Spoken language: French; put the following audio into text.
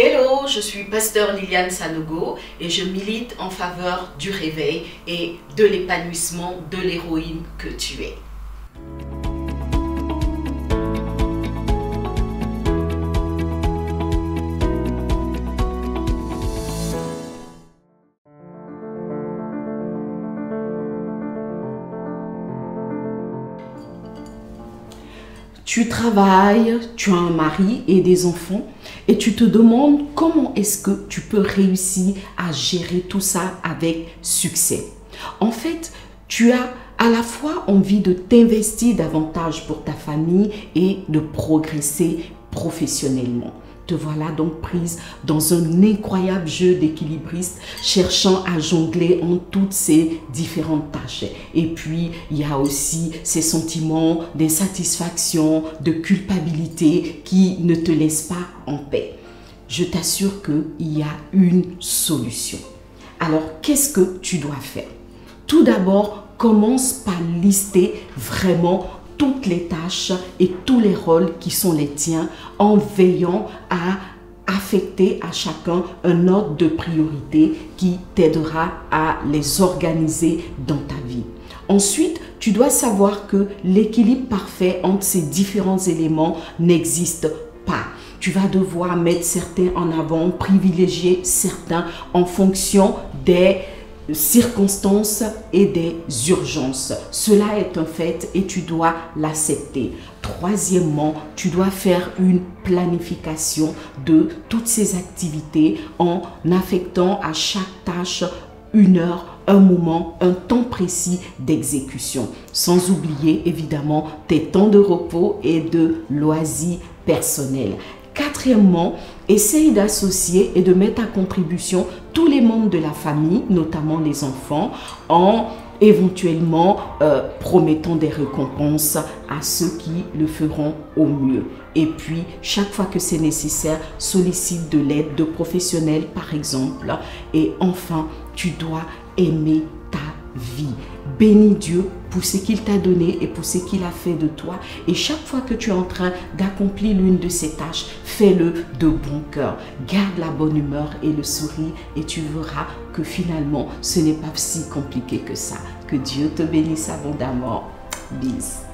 Hello, je suis pasteur Liliane Sanogo et je milite en faveur du réveil et de l'épanouissement de l'héroïne que tu es. Tu travailles, tu as un mari et des enfants et tu te demandes comment est-ce que tu peux réussir à gérer tout ça avec succès. En fait, tu as à la fois envie de t'investir davantage pour ta famille et de progresser professionnellement. Te voilà donc prise dans un incroyable jeu d'équilibriste, cherchant à jongler en toutes ces différentes tâches. Et puis, il y a aussi ces sentiments d'insatisfaction, de culpabilité qui ne te laissent pas en paix. Je t'assure qu'il y a une solution. Alors, qu'est-ce que tu dois faire? Tout d'abord, commence par lister vraiment toutes les tâches et tous les rôles qui sont les tiens en veillant à affecter à chacun un ordre de priorité qui t'aidera à les organiser dans ta vie. Ensuite, tu dois savoir que l'équilibre parfait entre ces différents éléments n'existe pas. Tu vas devoir mettre certains en avant, privilégier certains en fonction des circonstances et des urgences. Cela est un fait et tu dois l'accepter. Troisièmement, tu dois faire une planification de toutes ces activités en affectant à chaque tâche une heure, un moment, un temps précis d'exécution. Sans oublier évidemment tes temps de repos et de loisirs personnels. Quatrièmement, essaye d'associer et de mettre à contribution tous les membres de la famille, notamment les enfants, en éventuellement promettant des récompenses à ceux qui le feront au mieux. Et puis, chaque fois que c'est nécessaire, sollicite de l'aide de professionnels, par exemple. Et enfin, tu dois aimer ta vie. Bénis Dieu pour ce qu'il t'a donné et pour ce qu'il a fait de toi. Et chaque fois que tu es en train d'accomplir l'une de ces tâches, fais-le de bon cœur. Garde la bonne humeur et le sourire et tu verras que finalement, ce n'est pas si compliqué que ça. Que Dieu te bénisse abondamment. Bis.